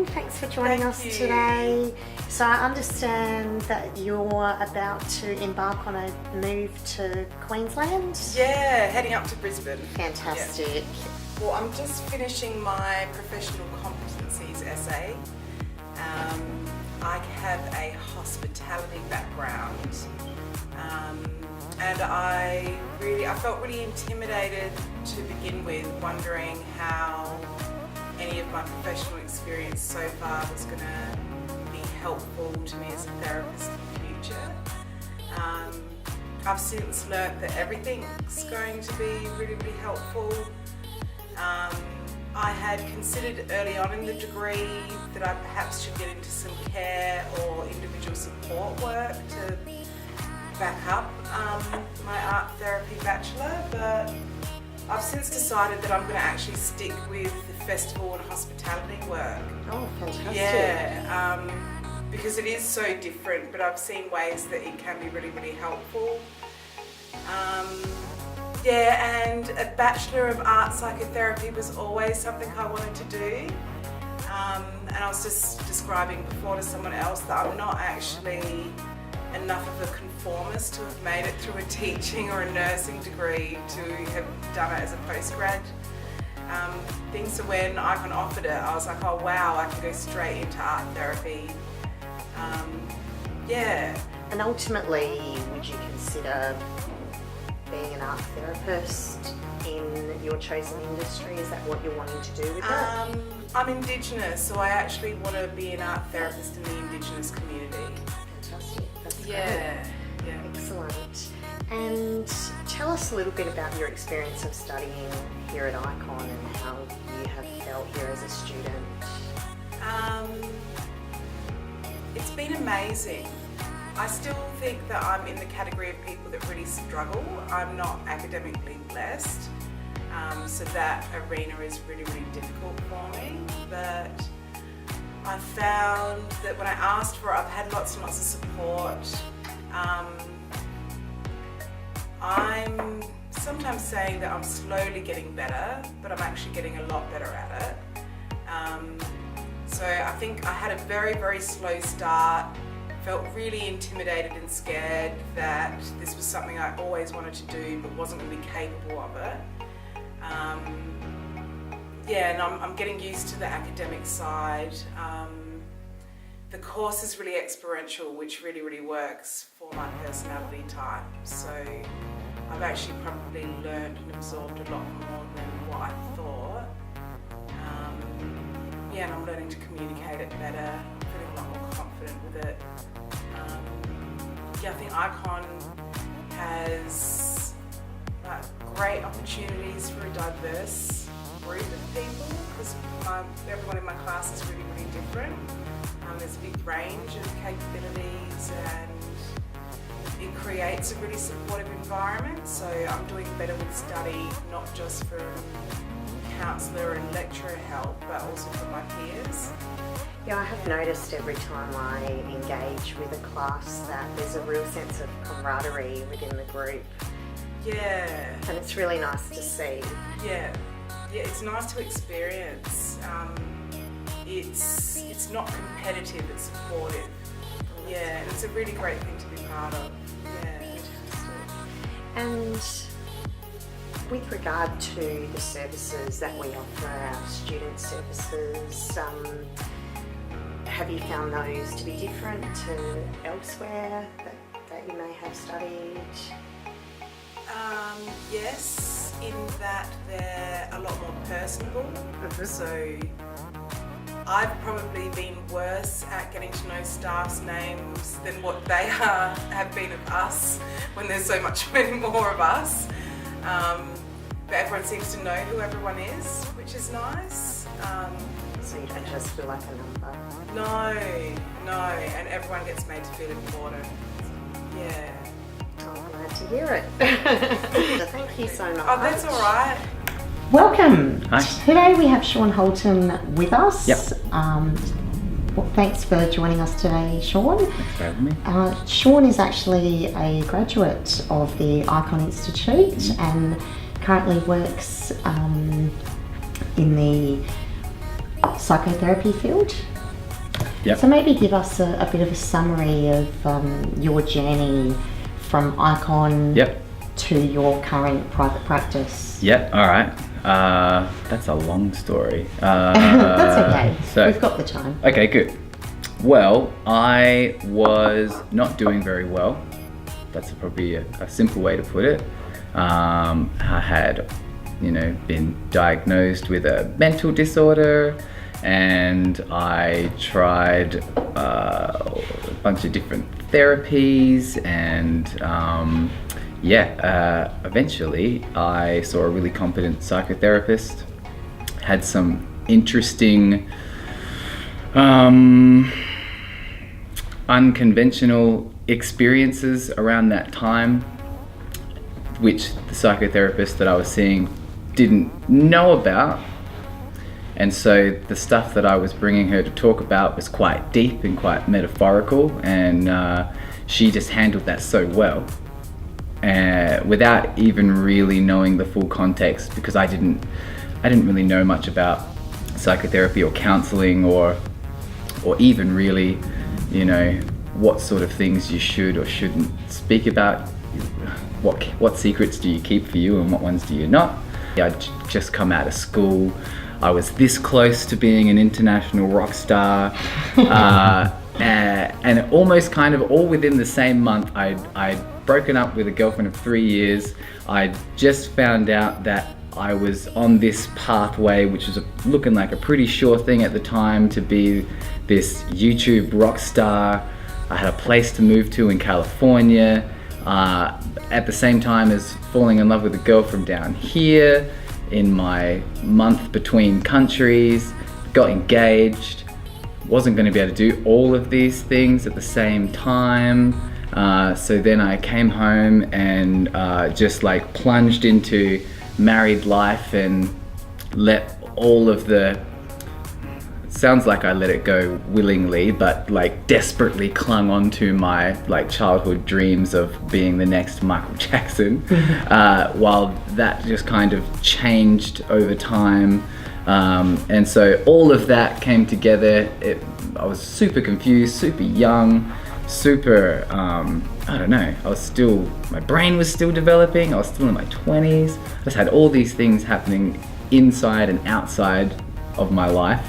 Shaun, thanks for joining us today. So I understand that you're about to embark on a move to Queensland? Yeah, heading up to Brisbane. Fantastic. Yeah. Well, I'm just finishing my professional competencies essay. I have a hospitality background, and I felt really intimidated to begin with, wondering how any of my professional experience so far was going to be helpful to me as a therapist in the future. I've since learnt that everything's going to be really, really helpful. I had considered early on in the degree that I perhaps should get into some care or individual support work to back up my art therapy bachelor, but I've since decided that I'm going to actually stick with the festival and hospitality work. Oh, fantastic. Yeah, because it is so different, but I've seen ways that it can be really, really helpful. Yeah, and a Bachelor of Art Psychotherapy was always something I wanted to do. And I was just describing before to someone else that I'm not actually enough of a conformist to have made it through a teaching or a nursing degree to have done it as a postgrad thing. So when Ikon offered it, I was like, oh wow, I can go straight into art therapy. Yeah. And ultimately, would you consider being an art therapist in your chosen industry? Is that what you're wanting to do with it? I'm Indigenous, so I actually want to be an art therapist in the Indigenous community. Fantastic. That's great. Yeah. Excellent. And tell us a little bit about your experience of studying here at Ikon and how you have felt here as a student. It's been amazing. I still think that I'm in the category of people that really struggle. I'm not academically blessed, so that arena is really, really difficult for me. But I found that when I asked for it, I've had lots and lots of support. I'm sometimes saying that I'm slowly getting better, but I'm actually getting a lot better at it. So I think I had a very, very slow start. Felt really intimidated and scared that this was something I always wanted to do but wasn't going to be capable of it. Yeah, and I'm getting used to the academic side. The course is really experiential, which really, really works for my personality type. So I've actually probably learned and absorbed a lot more than what I thought. Yeah, and I'm learning to communicate it better, feeling a lot more confident with it. Yeah, I think Ikon has great opportunities for a diverse group of people, because everyone in my class is really, really different. There's a big range of capabilities and it creates a really supportive environment. So I'm doing better with study, not just from counsellor and lecturer help, but also from my peers. Yeah, I have noticed every time I engage with a class that there's a real sense of camaraderie within the group. Yeah. And it's really nice to see. Yeah, it's nice to experience. It's not competitive, it's supportive. Yeah, and it's a really great thing to be part of. Yeah. And with regard to the services that we offer, our student services, have you found those to be different to elsewhere that you may have studied? Yes, in that they're a lot more personable. So I've probably been worse at getting to know staff's names than what they have been of us when there's so much many more of us. But everyone seems to know who everyone is, which is nice. So you don't just feel like a number? No, and everyone gets made to feel important. Yeah. I'm glad to hear it. Thank you so much. Oh, that's all right. Welcome. Hi. Today we have Shaun Holton with us. Yep. Well, thanks for joining us today, Shaun. Thanks for having me. Shaun is actually a graduate of the Ikon Institute and currently works in the psychotherapy field. Yep. So maybe give us a bit of a summary of your journey from Ikon Yep. to your current private practice. Yep. All right. That's a long story. That's okay. So, We've got the time. okay, good. Well, I was not doing very well. That's probably a simple way to put it. I had, been diagnosed with a mental disorder, and I tried a bunch of different therapies, and eventually I saw a really competent psychotherapist, had some interesting unconventional experiences around that time, which the psychotherapist that I was seeing didn't know about. And so the stuff that I was bringing her to talk about was quite deep and quite metaphorical, and she just handled that so well, without even really knowing the full context, because I didn't really know much about psychotherapy or counselling, or even really, what sort of things you should or shouldn't speak about. What secrets do you keep for you and what ones do you not? I'd just come out of school. I was this close to being an international rock star, and almost kind of all within the same month, I'd broken up with a girlfriend of 3 years. I just found out that I was on this pathway, which was looking like a pretty sure thing at the time, to be this YouTube rock star. I had a place to move to in California, at the same time as falling in love with a girl from down here. In my month between countries, got engaged, wasn't going to be able to do all of these things at the same time. So then I came home and just like plunged into married life and let all of the, sounds like I let it go willingly, but like desperately clung on to my like childhood dreams of being the next Michael Jackson, while that just kind of changed over time. And so all of that came together. I was super confused, super young, super, I don't know, my brain was still developing, I was still in my 20s. I just had all these things happening inside and outside of my life.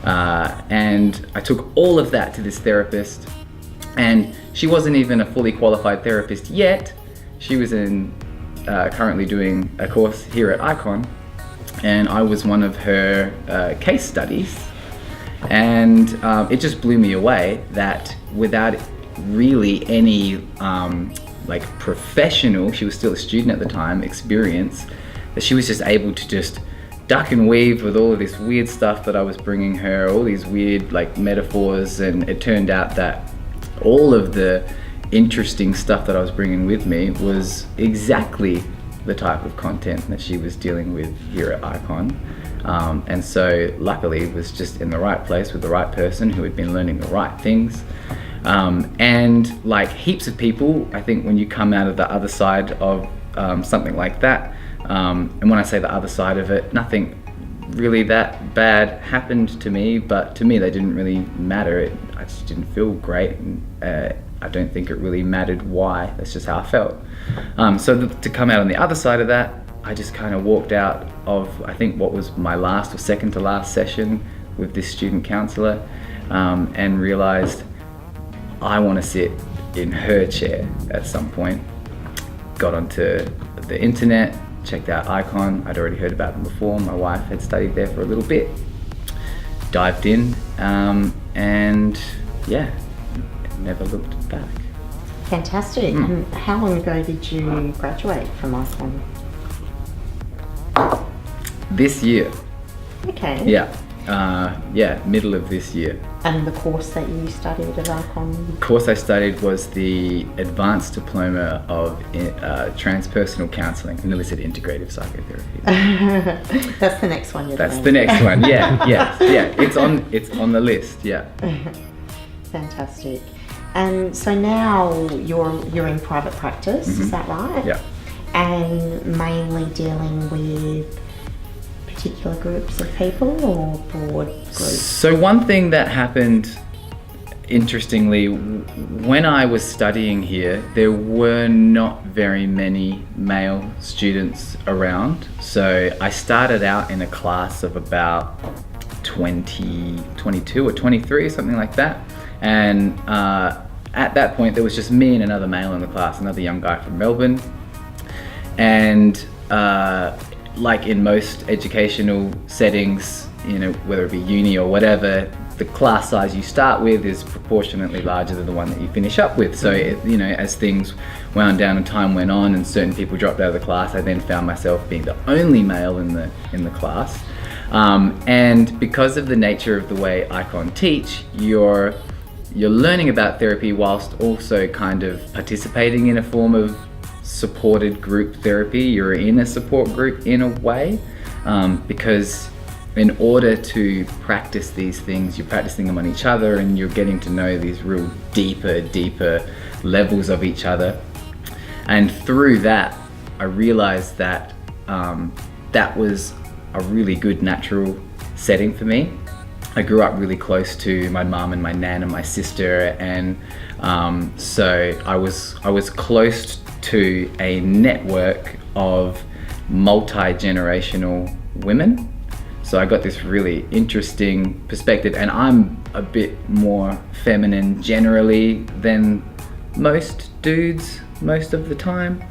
And I took all of that to this therapist, and she wasn't even a fully qualified therapist yet. She was currently doing a course here at Ikon, and I was one of her case studies. And it just blew me away that without really any like professional, she was still a student at the time, experience, that she was just able to just duck and weave with all of this weird stuff that I was bringing her, all these weird like metaphors. And it turned out that all of the interesting stuff that I was bringing with me was exactly the type of content that she was dealing with here at Ikon. And so luckily was just in the right place with the right person who had been learning the right things. And like heaps of people, I think when you come out of the other side of something like that, and when I say the other side of it, nothing really that bad happened to me, but to me they didn't really matter. I just didn't feel great, and I don't think it really mattered why. That's just how I felt. So to come out on the other side of that, I just kind of walked out of, I think, what was my last or second to last session with this student counsellor, and realised I want to sit in her chair at some point. Got onto the internet, checked out Ikon. I'd already heard about them before. My wife had studied there for a little bit. Dived in, and yeah, never looked back. Fantastic. And how long ago did you graduate from Ikon? This year. Okay. Yeah, middle of this year. And the course that you studied at Ikon? The course I studied was the Advanced Diploma of Transpersonal Counselling. I nearly said Integrative Psychotherapy. That's the next one you're doing. That's the next one, yeah. It's on the list, yeah. Fantastic. And so now you're in private practice, is that right? Yeah. And mainly dealing with particular groups of people or broad groups? So one thing that happened interestingly, when I was studying here, there were not very many male students around. So I started out in a class of about 22 or 23, something like that. And at that point, there was just me and another male in the class, another young guy from Melbourne. And like in most educational settings, whether it be uni or whatever, the class size you start with is proportionately larger than the one that you finish up with. So, as things wound down and time went on and certain people dropped out of the class, I then found myself being the only male in the class. And because of the nature of the way Ikon teach, you're learning about therapy whilst also kind of participating in a form of supported group therapy. You're in a support group in a way, because in order to practice these things, you're practicing them on each other and you're getting to know these real deeper levels of each other. And through that, I realized that that was a really good natural setting for me. I grew up really close to my mum and my nan and my sister, and so I was close to a network of multi-generational women. So I got this really interesting perspective, and I'm a bit more feminine generally than most dudes most of the time.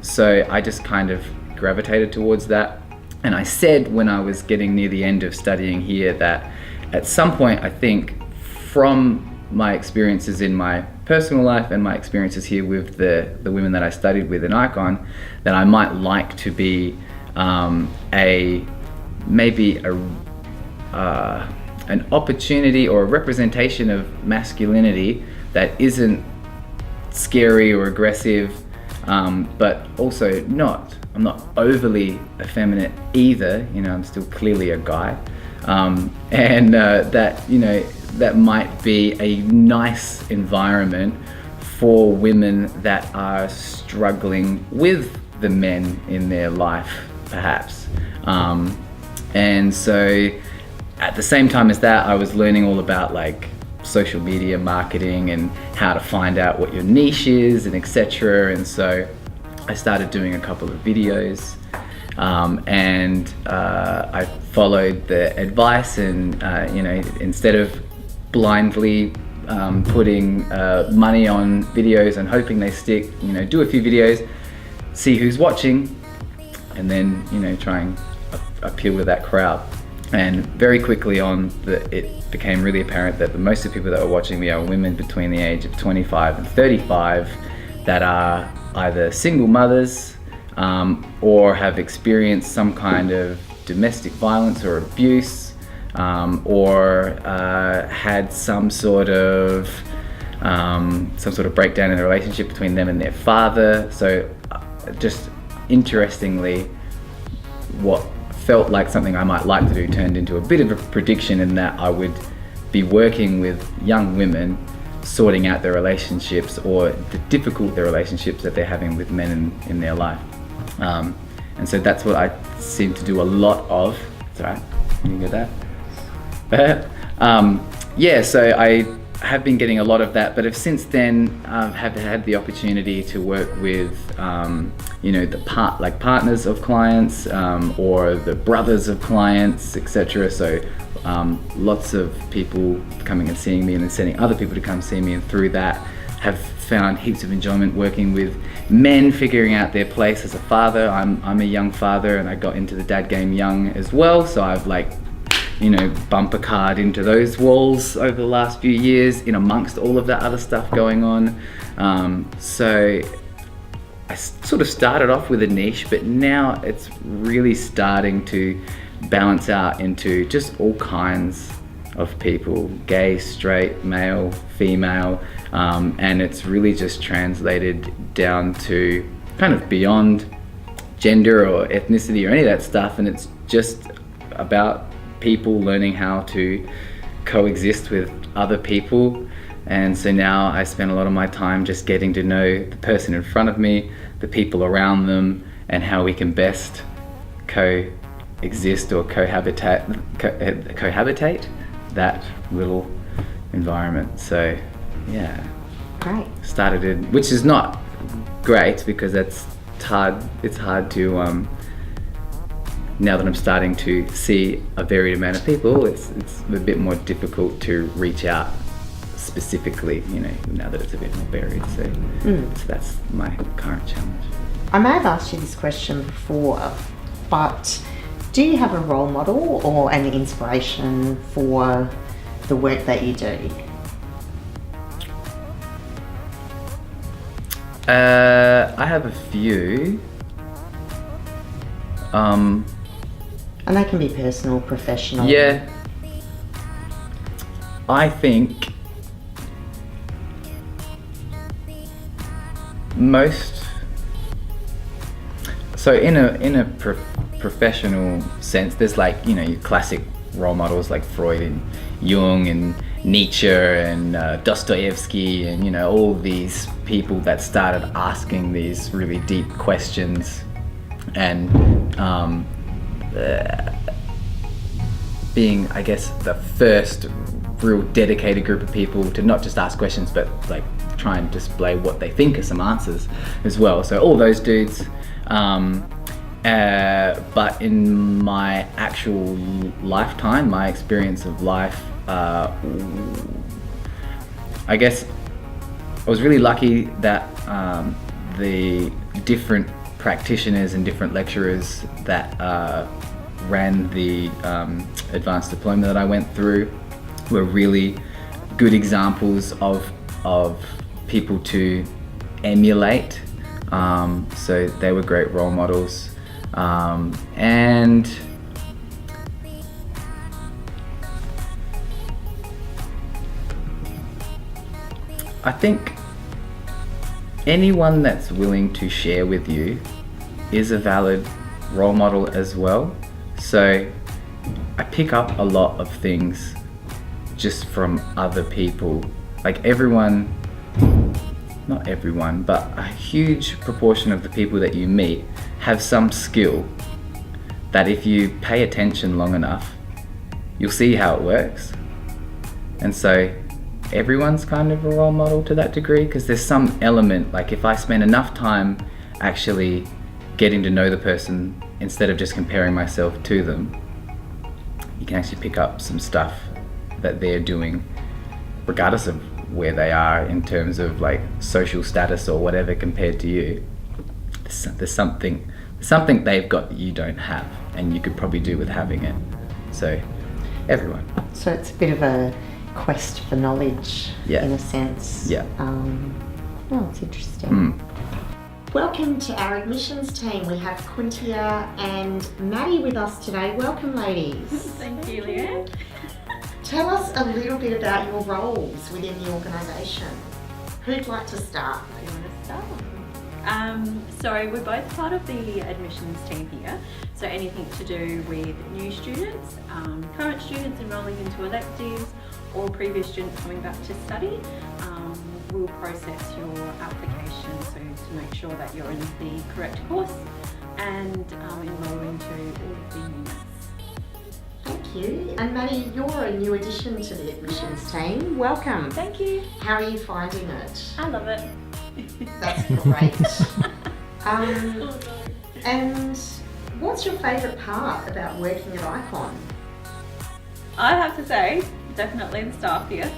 So I just kind of gravitated towards that. And I said when I was getting near the end of studying here that at some point, I think from my experiences in my personal life and my experiences here with the women that I studied with in Ikon, that I might like to be an opportunity or a representation of masculinity that isn't scary or aggressive, but also I'm not overly effeminate either. I'm still clearly a guy, and that might be a nice environment for women that are struggling with the men in their life, perhaps. And so at the same time as that, I was learning all about like social media marketing and how to find out what your niche is and etc. And so I started doing a couple of videos, and I followed the advice, and instead of blindly putting money on videos and hoping they stick, do a few videos, see who's watching, and then try and appeal to that crowd. And very quickly on, it became really apparent that most of the people that were watching me are women between the age of 25 and 35 that are either single mothers or have experienced some kind of domestic violence or abuse, or had some sort of breakdown in the relationship between them and their father. So just interestingly, what felt like something I might like to do turned into a bit of a prediction, in that I would be working with young women sorting out their relationships or the difficult their relationships that they're having with men in their life. And so that's what I seem to do a lot of. It's all right, you get that? So I have been getting a lot of that, but have since then have had the opportunity to work with the partners of clients, or the brothers of clients, etc. So lots of people coming and seeing me and then sending other people to come see me, and through that have found heaps of enjoyment working with men figuring out their place as a father. I'm a young father, and I got into the dad game young as well, so I've bumper card into those walls over the last few years in amongst all of that other stuff going on. So I sort of started off with a niche, but now it's really starting to balance out into just all kinds of people, gay, straight, male, female, and it's really just translated down to kind of beyond gender or ethnicity or any of that stuff, and it's just about people learning how to coexist with other people. And so now I spend a lot of my time just getting to know the person in front of me, the people around them, and how we can best coexist or cohabitate that little environment. So yeah, Great. started it, which is not great because it's hard to now that I'm starting to see a varied amount of people, it's a bit more difficult to reach out specifically, you know, now that it's a bit more varied. So that's my current challenge. I may have asked you this question before, but do you have a role model or an inspiration for the work that you do? I have a few. And they can be personal, professional. Yeah. I think most. So in a professional sense, there's like, you know, your classic role models like Freud and Jung and Nietzsche and Dostoevsky and, you know, all these people that started asking these really deep questions and being, I guess, the first real dedicated group of people to not just ask questions but like try and display what they think are some answers as well. So all those dudes. But in my actual lifetime, my experience of life, I guess I was really lucky that the different practitioners and different lecturers that ran the advanced diploma that I went through were really good examples of people to emulate. So they were great role models. And I think anyone that's willing to share with you is a valid role model as well. So I pick up a lot of things just from other people. Like everyone, not everyone, but a huge proportion of the people that you meet have some skill that if you pay attention long enough, you'll see how it works. And so everyone's kind of a role model to that degree, because there's some element, like if I spend enough time actually getting to know the person instead of just comparing myself to them, you can actually pick up some stuff that they're doing regardless of where they are in terms of like social status or whatever compared to you. There's something they've got that you don't have, and you could probably do with having it. So everyone. So it's a bit of a quest for knowledge, Yeah. in a sense. Yeah. Well, it's interesting. Welcome to our admissions team. We have Kunthear and Maddy with us today. Welcome, ladies. Thank you, Leanne. Tell us a little bit about your roles within the organisation. Who'd like to start? Do you want to start? So we're both part of the admissions team here. So anything to do with new students, current students enrolling into electives, or previous students coming back to study, we'll process your application so to make sure that you're in the correct course and enroll into all of the units. Thank you. And Maddy, you're a new addition to the admissions team. Welcome. Thank you. How are you finding it? I love it. That's great. And what's your favourite part about working at Ikon? I'd have to say, definitely the staff here.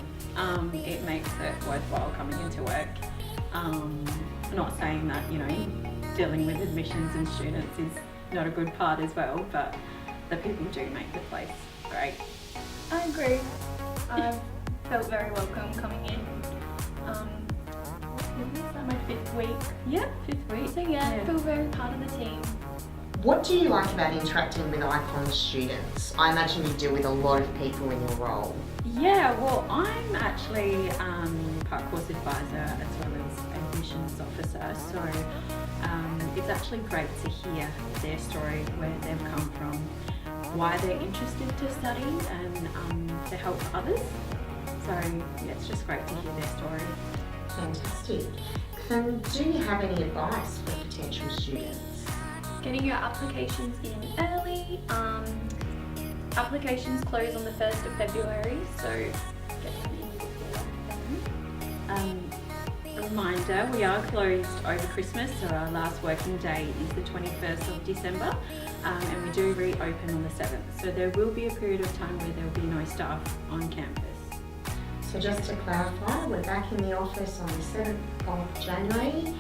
It makes it worthwhile coming into work. Not saying that, you know, dealing with admissions and students is not a good part as well, but the people do make the place great. I agree. I felt very welcome coming in. This is my 5th week. Yeah, 5th week. So yeah, I feel very part of the team. What do you like about interacting with Ikon students? I imagine you deal with a lot of people in your role. Yeah, well, I'm actually part course advisor as well as admissions officer, so it's actually great to hear their story, where they've come from, why they're interested to study, and to help others. So yeah, it's just great to hear their story. Fantastic. And do you have any advice for potential students? Getting your applications in early, Applications close on the 1st of February, so get them in before then. A reminder, we are closed over Christmas, so our last working day is the 21st of December, and we do reopen on the 7th. So there will be a period of time where there will be no staff on campus. So just to clarify, we're back in the office on the 7th of January,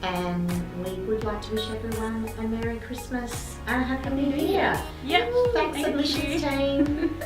and we would like to wish everyone a Merry Christmas and a Happy New Year. Yep, Thanks, thank admissions you. team.